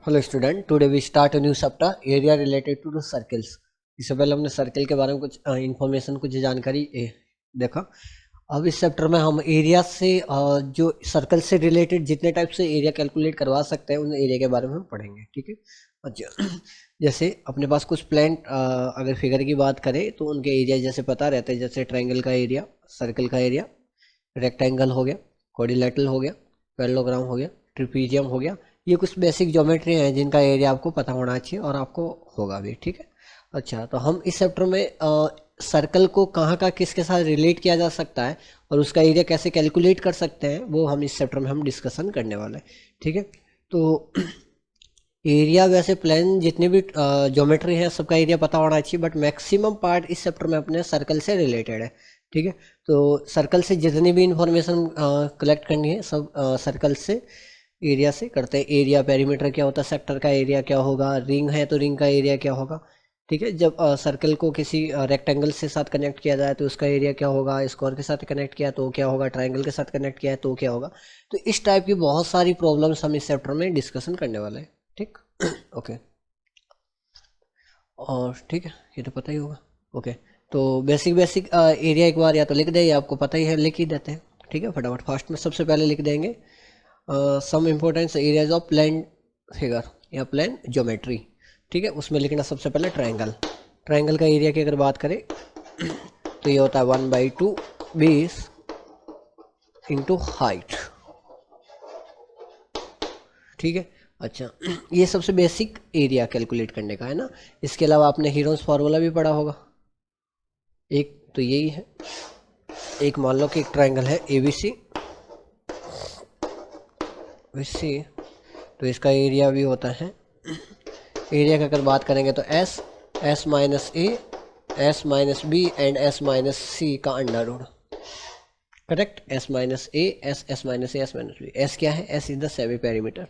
Hello student, today we start a new chapter area related to the circles. इससे पहले हमने circle के बारे में कुछ इंफॉर्मेशन, कुछ जानकारी देखा। अब इस चैप्टर में हम एरिया से जो सर्कल से रिलेटेड जितने टाइप से एरिया कैलकुलेट करवा सकते हैं उन एरिया के बारे में हम पढ़ेंगे। ठीक है। अच्छा, जैसे अपने पास कुछ प्लान अगर फिगर की बात करें तो उनके एरिया जैसे पता रहते हैं, जैसे ट्रायंगल का एरिया, सर्कल का एरिया, रेक्टेंगल हो गया, क्वाड्रिलेटरल हो गया, पैरेललोग्राम हो गया, ट्रिपीजियम हो गया। ये कुछ बेसिक ज्योमेट्री हैं जिनका एरिया आपको पता होना चाहिए और आपको होगा भी। ठीक है। अच्छा, तो हम इस चैप्टर में सर्कल को कहाँ का किसके साथ रिलेट किया जा सकता है और उसका एरिया कैसे कैलकुलेट कर सकते हैं वो हम इस चैप्टर में हम डिस्कशन करने वाले हैं। ठीक है। तो एरिया वैसे प्लान जितने भी ज्योमेट्री है सबका एरिया पता होना चाहिए, बट मैक्सिमम पार्ट इस चैप्टर में अपने सर्कल से रिलेटेड है। ठीक है। तो सर्कल से जितनी भी इंफॉर्मेशन कलेक्ट करनी है सब सर्कल से, एरिया से करते हैं। एरिया पेरीमीटर क्या होता है, सेक्टर का एरिया क्या होगा, रिंग है तो रिंग का एरिया क्या होगा। ठीक है। जब सर्कल को किसी रेक्टेंगल से साथ कनेक्ट किया जाए तो उसका एरिया क्या होगा, स्क्वायर के साथ कनेक्ट किया तो क्या होगा, ट्रायंगल के साथ कनेक्ट किया है तो क्या होगा। तो इस टाइप की बहुत सारी प्रॉब्लम्स हम इस चैप्टर में डिस्कशन करने वाले हैं। ठीक। ओके। और ठीक है, ये तो पता ही होगा। ओके। तो बेसिक बेसिक एरिया एक बार या तो लिख दे या आपको पता ही है, लिख ही देते हैं। ठीक है, फटाफट फास्ट में सबसे पहले लिख देंगे some importance areas of plane figure या प्लेन ज्योमेट्री। ठीक है, उसमें लिखना सबसे पहले ट्रायंगल। ट्रायंगल का एरिया की अगर बात करें तो ये होता है 1/2 बेस इंटू हाइट। ठीक है। अच्छा, ये सबसे बेसिक एरिया कैलकुलेट करने का है ना। इसके अलावा आपने हीरोज फार्मूला भी पढ़ा होगा। एक तो यही है, एक मान लो कि एक ट्रायंगल है ए बी सी, तो इसका एरिया भी होता है, एरिया की अगर बात करेंगे तो S, S minus A, S minus B and S minus C का under root. Correct. S minus A, S, S minus A, S minus B. S क्या है, S is the semi perimeter,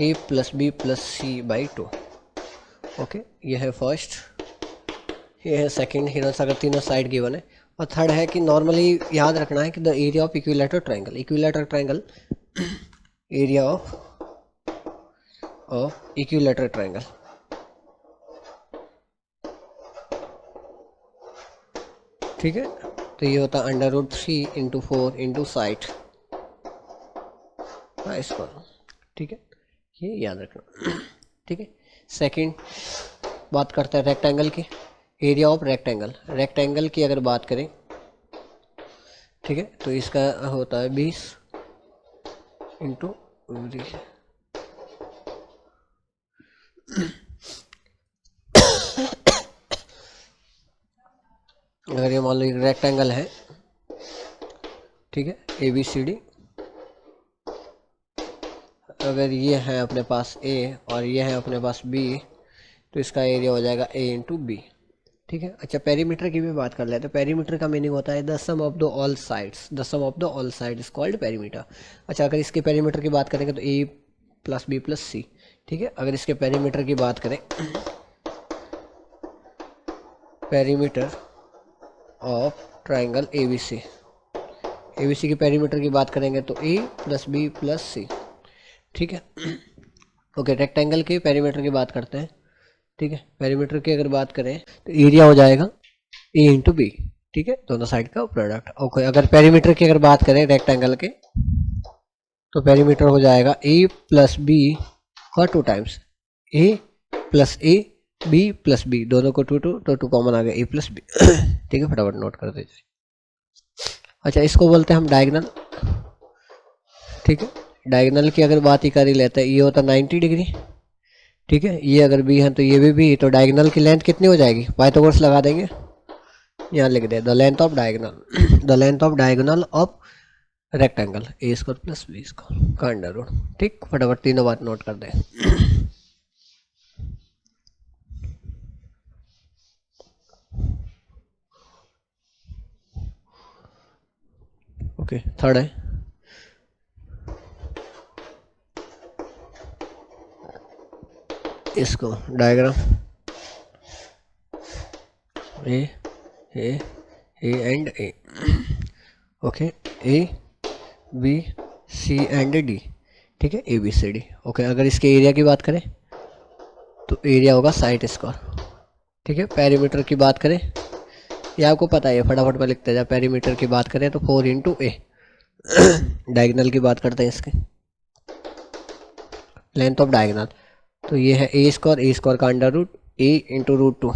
A plus B plus C by 2। Okay, ये है first, ये है second heroes अगर तीनों side given है। और थर्ड है कि नॉर्मली याद रखना है कि the area of equilateral triangle, equilateral triangle, area of equilateral triangle. ठीक है। तो ये होता है अंडर रूट 3/4 साइड का स्क्वायर। ठीक है, ये याद रखना। ठीक है। सेकंड बात करते हैं रेक्टेंगल की, एरिया ऑफ रेक्टेंगल। रेक्टेंगल की अगर बात करें, ठीक है, तो इसका होता है 20 इंटू 20। अगर ये मान लो एक रेक्टेंगल है, ठीक है, ए बी सी डी, अगर ये है अपने पास ए और ये है अपने पास बी, तो इसका एरिया हो जाएगा ए इंटू बी। ठीक है। अच्छा, पेरीमीटर की भी बात कर लेते हैं। पेरीमीटर का मीनिंग होता है the sum of the all sides, the sum of the all side is called perimeter. अच्छा, अगर इसके पेरीमीटर की बात करेंगे तो A plus B plus C. ठीक है। अगर इसके पेरीमीटर की बात करें, perimeter of triangle A B C, A B C की पेरीमीटर की बात करेंगे तो A plus B plus C. ठीक है। ओके, रेक्टेंगल के पेरीमीटर की बात करते हैं। ठीक है, पेरीमीटर की अगर बात करें तो एरिया हो जाएगा ए इंटू बी। ठीक है, दोनों साइड का प्रोडक्ट। ओके, अगर पेरीमीटर की अगर बात करें रेक्टेंगल के, तो पेरीमीटर हो जाएगा ए प्लस बी का 2 times, A plus A, B plus B, दोनों को 2 2 तो 2 कॉमन आ गया, ए प्लस बी। ठीक है, फटाफट नोट कर दीजिए। अच्छा, इसको बोलते हैं हम डायगोनल। ठीक है, डायगोनल की अगर बात ही कर ही लेते हैं, ये होता 90 डिग्री। ठीक है, ये अगर बी है तो ये भी, तो डायगोनल की लेंथ कितनी हो जाएगी, पाइथागोरस लगा देंगे, यहाँ लिख दे the length of diagonal, the length of diagonal of rectangle A square plus B square का अंडर रूट। ठीक, फटाफट तीनों बात नोट कर दें। ओके, थर्ड है इसको diagram A A A and A. Okay, A B C and D. ठीक है, ABCD। ओके, अगर इसके एरिया की बात करें तो एरिया होगा साइड स्क्वायर। ठीक है, पेरीमीटर की बात करें, ये आपको पता है, फटाफट में लिखते जा। पेरीमीटर की बात करें तो 4 इंटू ए। डायगनल की बात करते हैं इसके, लेंथ ऑफ डायगनल, तो ये है ए स्क्वायर का अंडर रूट ए इंटू रूट 2।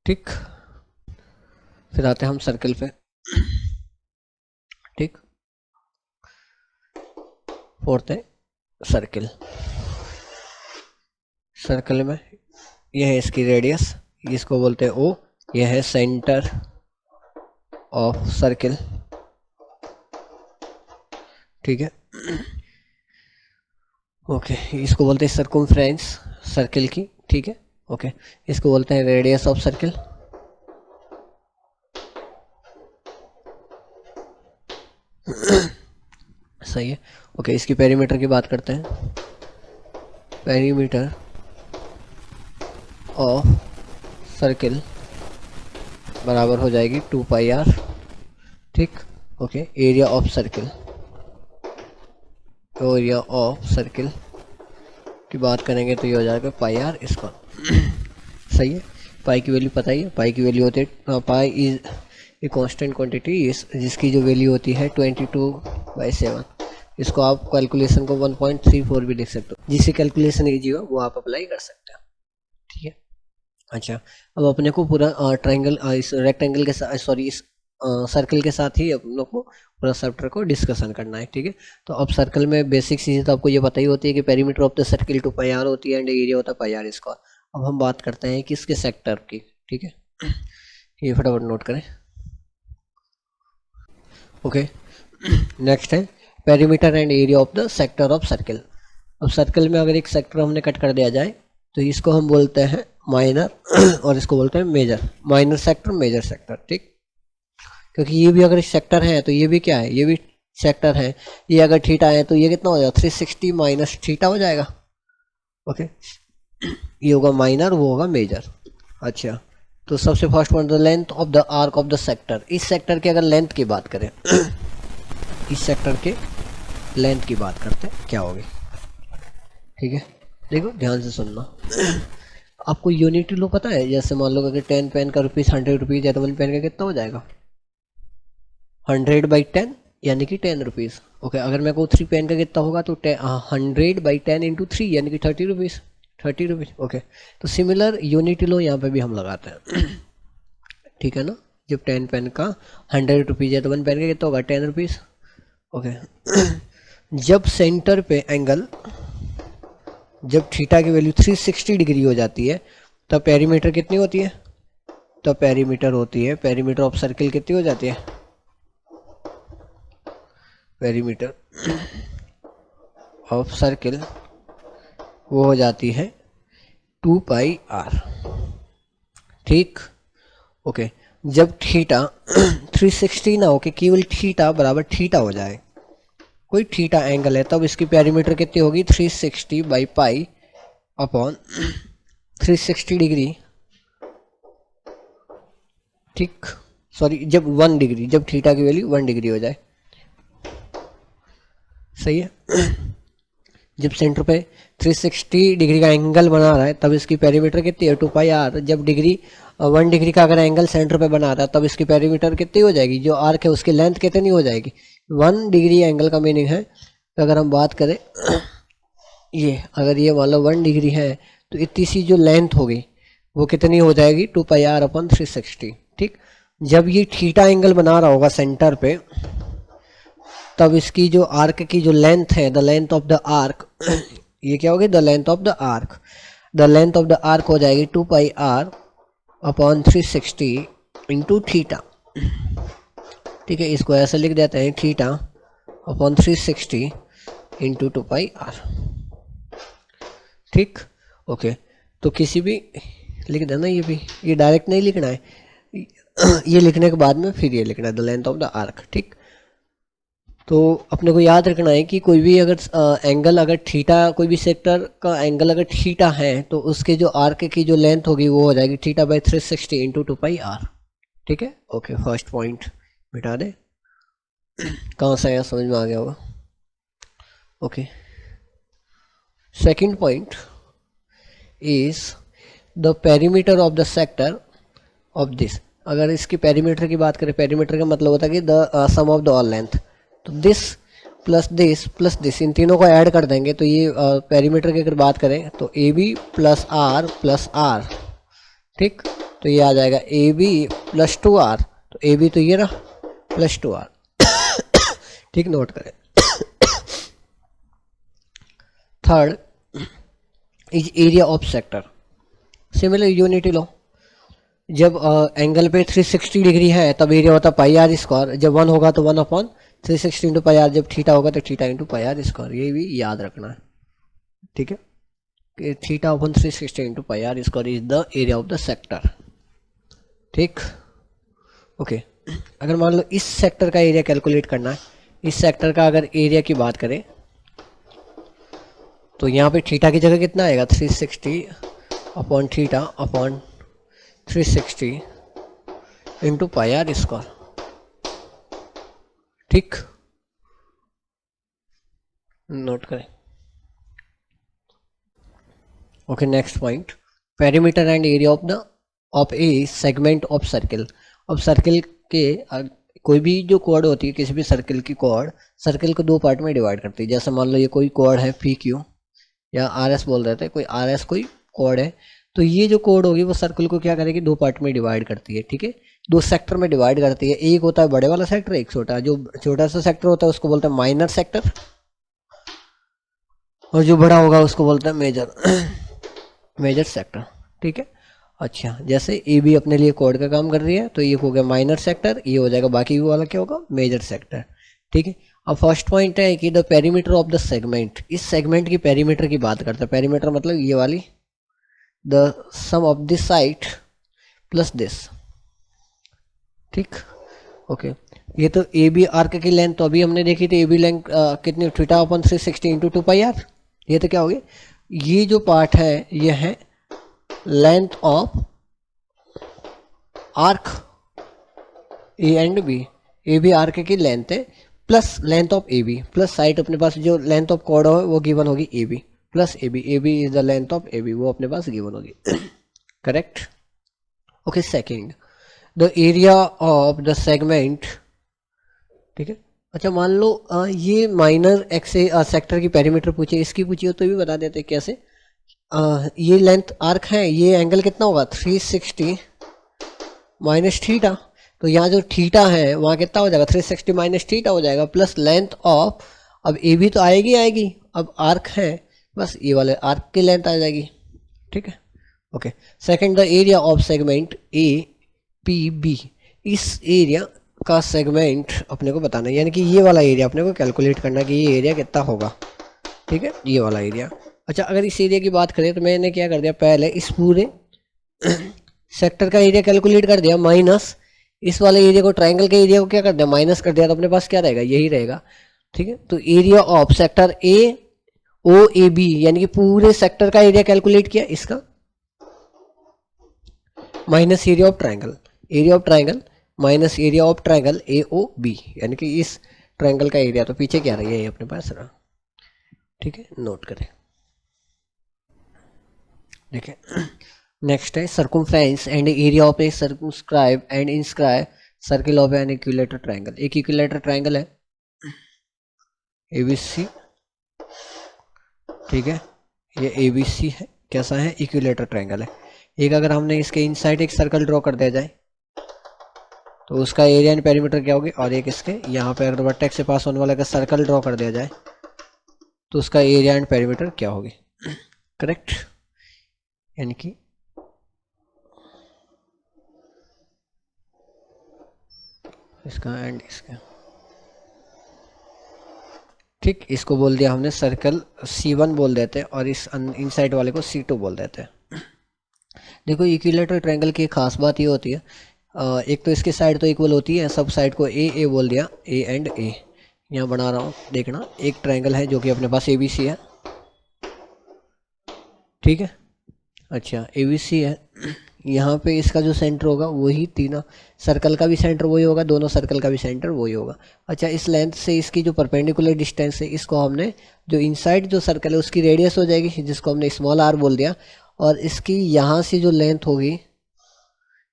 ठीक, फिर आते हैं हम सर्कल पे। ठीक, फोर्थ है सर्कल। सर्कल में यह है इसकी रेडियस, इसको बोलते हैं ओ, यह है सेंटर ऑफ सर्कल। ठीक है, ओके, इसको बोलते हैं सर्कमफ्रेंस सर्कल की। ठीक है, ओके, इसको बोलते हैं रेडियस ऑफ सर्कल। सही है, ओके, इसकी पेरीमीटर की बात करते हैं। पेरीमीटर ऑफ सर्कल बराबर हो जाएगी 2 पाई आर। ठीक, okay, area of circle, area of circle की बात करेंगे तो ये हो जाएगा पाई आर स्क्वायर। सही है, पाई की वैल्यू पता ही है, पाई की वैल्यू होती है, pi is a constant quantity जिसकी जो वैल्यू होती है 22/7। इसको आप कैलकुलेशन को 1.34 भी लिख सकते हो, जिससे कैलकुलेशन ईजी हो वो आप अप्लाई कर सकते हो। ठीक है, अच्छा, अब अपने को पूरा ट्रायंगल इस रेक्टेंगल के साथ, सॉरी इस सर्कल के साथ ही अपन लोग को पूरा सॉफ्टवेयर को डिस्कशन करना है। ठीक है, तो अब सर्कल में बेसिक चीज़ें तो आपको ये पता ही होती है कि perimeter of the circle 2 pi r होती है एंड एरिया होता है पाई आर स्क्वायर। अब हम बात करते हैं कि इसके सेक्टर की। ठीक है, ये फटाफट नोट करें। ओके, नेक्स्ट है perimeter and area of the sector of circle. अब सर्कल में अगर एक सेक्टर हमने कट कर दिया जाए तो इसको हम बोलते हैं माइनर और इसको बोलते हैं major. Minor sector, major sector. ठीक, क्योंकि ये भी अगर सेक्टर है तो ये भी क्या है, ये भी सेक्टर है। ये अगर थीटा है तो ये कितना हो जाएगा, 360 माइनस थीटा हो जाएगा। ओके, ये होगा माइनर, वो होगा मेजर। अच्छा, तो सबसे first point, the length of the arc of the sector. इस सेक्टर की अगर लेंथ की बात करें इस सेक्टर के लेंथ की बात करते हैं, क्या होगी। ठीक है, देखो ध्यान से सुनना। आपको यूनिट लो पता है, जैसे मान लो अगर 10 पेन का रुपीज़ 100 रुपीज़ है तो 1 पेन का कितना हो जाएगा, 100/10 यानी कि 10 रुपीज़। ओके, अगर मैं कहूँ 3 पेन का कितना होगा तो 100/10 इंटू 3 यानी कि 30 रुपीज़। 30 रुपीज़। ओके, तो सिमिलर यूनिट लो यहाँ पे भी हम लगाते हैं। ठीक है ना, जब 10 पेन का 100 रुपीज़ है तो 1 पेन का कितना होगा, 10 रुपीज़। ओके, जब सेंटर पे एंगल, जब थीटा की वैल्यू 360 डिग्री हो जाती है तब पेरीमीटर कितनी होती है, तब पेरीमीटर होती है, पेरीमीटर ऑफ सर्कल कितनी हो जाती है, पेरीमीटर ऑफ सर्कल वो हो जाती है 2 पाई आर। ठीक, ओके, जब थीटा 360 ना हो कि केवल थीटा बराबर थीटा हो जाए, कोई थीटा एंगल है, तब इसकी पेरीमीटर कितनी होगी, 360/पाई अपॉन 360 डिग्री। ठीक, सॉरी, जब 1 डिग्री, जब थीटा की वैल्यू 1 डिग्री हो जाए। सही है, जब सेंटर पे 360 डिग्री का एंगल बना रहा है तब इसकी पेरीमीटर कितनी है, 2 पाई आर। जब 1 डिग्री का अगर एंगल सेंटर पे बना रहा है तब इसकी पेरीमीटर कितनी हो जाएगी, जो आर्क है उसकी लेंथ कितनी हो जाएगी, 1 डिग्री एंगल का मीनिंग है। तो अगर हम बात करें ये, अगर ये मान लो 1 डिग्री है तो इतनी सी जो लेंथ होगी वो कितनी हो जाएगी, 2 पाई आर अपन 360। ठीक, जब ये थीटा एंगल बना रहा होगा सेंटर पे तब इसकी जो आर्क की जो लेंथ है, the length of the arc, ये क्या होगी, the length of the arc, the length of the arc हो जाएगी 2 pi r upon 360 into theta. ठीक है, इसको ऐसे लिख देते हैं, theta upon 360 into 2 pi r. ठीक, ओके, तो किसी भी लिख देना, ये भी, ये डायरेक्ट नहीं लिखना है, ये लिखने के बाद में फिर ये लिखना है, the length of the arc. ठीक, तो अपने को याद रखना है कि कोई भी अगर एंगल, अगर थीटा, कोई भी सेक्टर का एंगल अगर थीटा है तो उसके जो आर्क की जो लेंथ होगी वो हो जाएगी थीटा/360 इंटू 2 पाई आर। ठीक है, ओके, फर्स्ट पॉइंट मिटा दे। कहाँ से आया, समझ में आ गया होगा। Okay, second point is the perimeter of the sector of this. अगर इसकी पेरीमीटर की बात करें, पेरीमीटर का मतलब होता है कि the sum of the all length, तो दिस प्लस दिस इन तीनों को ऐड कर देंगे तो ये पेरीमीटर की अगर बात करें तो ए बी प्लस आर, ठीक, तो ये आ जाएगा ए बी प्लस 2r, तो ए बी तो ये रहा प्लस 2r ठीक, नोट करें। Third is area of sector. Similar unity लो, जब एंगल पे 360 डिग्री है तब एरिया होता पाई आर स्क्वायर, जब 1 होगा तो 1/360 इंटू पाई आर, जब थीटा होगा तो theta into pi R square, ये भी याद रखना है, ठीक है, कि θ/360 into pi R square is the area of the sector, ठीक, ओके। अगर मान लो इस सेक्टर का एरिया कैलकुलेट करना है, इस सेक्टर का अगर एरिया की बात करें तो यहाँ पे थीटा की जगह कितना आएगा, 360/θ/360 इंटू पाई आर स्क्वायर, ठीक, नोट करें। Okay, next point, perimeter and area of A segment of circle. अब सर्किल के कोई भी जो कोड होती है, किसी भी सर्किल की कोड सर्किल को दो पार्ट में डिवाइड करती है। जैसे मान लो ये कोई कोड है पी क्यू या आर एस बोल देते हैं, कोई आर एस कोई कोड है, तो ये जो कोड होगी वो सर्कल को क्या करेगी, दो पार्ट में डिवाइड करती है, ठीक है, दो सेक्टर में डिवाइड करती है। एक होता है बड़े वाला सेक्टर, एक छोटा, जो छोटा सा सेक्टर होता है उसको बोलते हैं माइनर सेक्टर, और जो बड़ा होगा उसको बोलते हैं मेजर सेक्टर, ठीक है। अच्छा, जैसे ए बी अपने लिए कोड का काम कर रही है तो ये हो गया माइनर सेक्टर, ये हो जाएगा, बाकी वाला क्या होगा, मेजर सेक्टर, ठीक है। अब फर्स्ट पॉइंट है कि the perimeter of the segment, इस सेगमेंट की पेरीमीटर की बात करते हैं। पेरीमीटर मतलब ये वाली, the sum of this side plus this, ठीक, ओके। ये तो ए बी आर्क की लेंथ तो अभी हमने देखी थी, ए बी लेंथ कितनी, θ/360 इंटू 2 पाई आर, ये तो क्या हो गया, ये जो पार्ट है ये है length of arc A and B, A B arc की लेंथ है plus length of A B, plus side अपने पास जो लेंथ ऑफ कॉर्ड हो वो गिवन होगी A B plus A B, A B is the length of A B, वो अपने पास गिवन होगी, correct, okay. Second, the area of the segment, ठीक है। अच्छा, मान लो ये माइनर एक्स सेक्टर की पेरीमीटर पूछे, इसकी पूछी हो तो भी बता देते कैसे। ये लेंथ आर्क है, ये एंगल कितना होगा, 360 माइनस थीटा, तो यहाँ जो थीटा है वहाँ कितना हो जाएगा, 360 माइनस थीटा हो जाएगा, प्लस लेंथ ऑफ, अब ए भी तो आएगी, अब आर्क है, बस ये वाले आर्क की लेंथ आ जाएगी, ठीक है, okay. Second, the area of segment A P B, इस एरिया का सेगमेंट अपने को बताना है, यानी कि ये वाला एरिया अपने को कैलकुलेट करना है कि ये एरिया कितना होगा, ठीक है, ये वाला एरिया। अच्छा, अगर इस एरिया की बात करें तो मैंने क्या कर दिया, पहले इस पूरे सेक्टर का एरिया कैलकुलेट कर दिया, माइनस इस वाले एरिया को, ट्राइंगल के एरिया को क्या कर दिया, माइनस कर दिया, तो अपने पास क्या रहेगा, यही रहेगा, ठीक है। तो area of sector A O A B, यानी कि पूरे सेक्टर का एरिया कैलकुलेट किया, इसका minus area of triangle minus area of triangle A O B, यानी कि इस ट्राइंगल का एरिया, तो पीछे क्या रही है अपने पास रहा, ठीक है, नोट करें, देखिए। नेक्स्ट है circumference and area of A circumscribe and inscribe circle of N equilateral triangle. एक इक्विलेटर ट्राइंगल है एबीसी, ठीक है, ये एबीसी है, कैसा है, इक्विलेटर ट्राइंगल है। एक अगर हमने इसके इनसाइड एक सर्कल ड्रॉ कर दिया जाए तो उसका एरिया एंड पेरीमीटर क्या होगी, और एक इसके यहाँ पे अगर वर्टेक्स से पास होने वाला का सर्कल ड्रॉ कर दिया जाए तो उसका एरिया एंड पेरीमीटर क्या होगी, करेक्ट, यानी कि इसका एंड इसका, ठीक, इसको बोल दिया हमने सर्कल C1 बोल देते हैं और इस इनसाइड वाले को C2 बोल देते हैं। देखो, इक्विलेटरल ट्रायंगल की खास बात ये होती है, एक तो इसकी साइड तो इक्वल होती है, सब साइड को ए बोल दिया, ए एंड ए, यहाँ बना रहा हूँ, देखना, एक ट्रायंगल है जो कि अपने पास ABC है, ठीक है, अच्छा ABC है, यहाँ पे इसका जो सेंटर होगा वही तीनों सर्कल का भी सेंटर वही होगा, दोनों सर्कल का भी सेंटर वही होगा। अच्छा, इस लेंथ से इसकी जो परपेंडिकुलर डिस्टेंस है इसको हमने जो इनसाइड जो सर्कल है उसकी रेडियस हो जाएगी, जिसको हमने स्मॉल आर बोल दिया, और इसकी यहाँ से जो लेंथ होगी,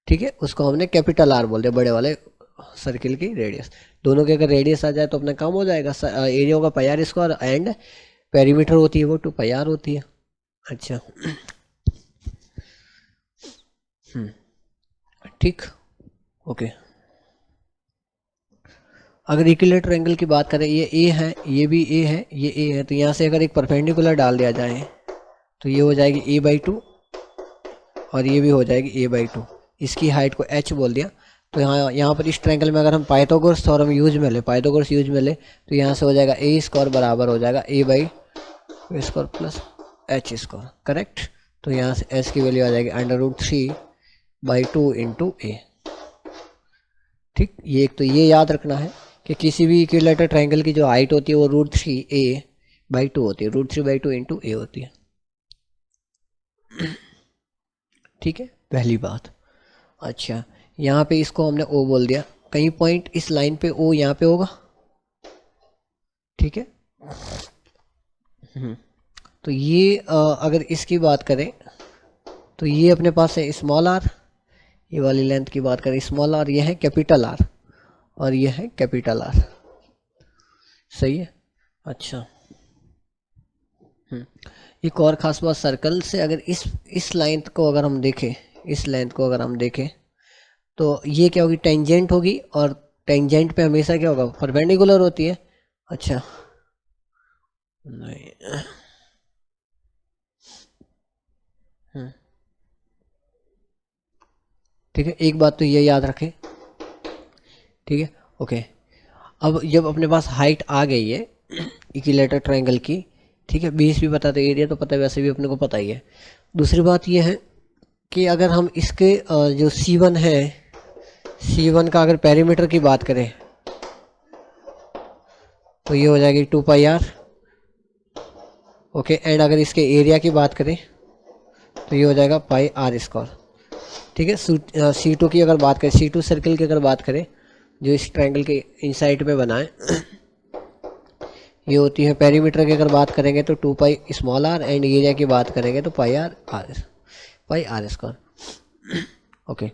ठीक है, उसको हमने कैपिटल आर बोल दिया, बड़े वाले सर्किल की रेडियस। दोनों के अगर रेडियस आ जाए तो अपना काम हो जाएगा। एरिया होगा पाई आर स्क्वायर एंड पेरीमीटर होती है वो 2 पाई आर होती है। अच्छा, ठीक, ओके। अगर इक्विलेटरल एंगल की बात करें, ये ए है, ये भी ए है, ये ए है, तो यहाँ से अगर एक परपेंडिकुलर डाल दिया जाए तो ये हो जाएगी a/2 और ये भी हो जाएगी a/2। इसकी हाइट को h बोल दिया। तो यहाँ पर इस ट्रायंगल में अगर हम पाइथागोरस थ्योरम यूज में ले, पाइथागोरस यूज में ले, तो यहाँ से हो जाएगा a² बराबर हो जाएगा a/2² प्लस h², करेक्ट। तो यहाँ से s की वैल्यू आ जाएगी √3/2 इंटू a। ठीक, ये एक तो ये याद रखना है कि किसी भी इक्विलेटरल ट्रायंगल की जो हाइट होती है वो √3a/2 होती है, √3/2 इंटू a होती है। ठीक है, पहली बात। अच्छा, यहाँ पे इसको हमने O बोल दिया, कहीं पॉइंट इस लाइन पे O यहाँ पे होगा, ठीक है। तो ये अगर इसकी बात करें तो ये अपने पास है स्मॉल आर, ये वाली लेंथ की बात करें स्मॉल आर, ये है कैपिटल आर और ये है कैपिटल आर, सही है। अच्छा, एक और ख़ास बात, सर्कल से अगर इस लाइन को अगर हम देखें, इस लेंथ को अगर हम देखें तो ये क्या होगी, टेंजेंट होगी, और टेंजेंट पे हमेशा क्या होगा, परपेंडिकुलर होती है। अच्छा, नहीं, ठीक है, एक बात तो ये याद रखें, ठीक है, ओके। अब जब अपने पास हाइट आ गई है इक्विलेटरल ट्रायंगल की, ठीक है, बेस भी पता, तो एरिया तो पता है, वैसे भी अपने को पता ही है। दूसरी बात ये है कि अगर हम इसके जो C1 है, C1 का अगर पेरीमीटर की बात करें तो ये हो जाएगी 2 पाई आर, ओके। एंड अगर इसके एरिया की बात करें तो ये हो जाएगा पाई आर स्क्वायर, ठीक है। C2 की अगर बात करें, C2 सर्किल की अगर बात करें जो इस ट्रायंगल के इनसाइड में बना है, ये होती है पेरीमीटर की अगर बात करेंगे तो 2 pi small r, and area की बात करेंगे तो पाई आर स्क्वायर, ओके।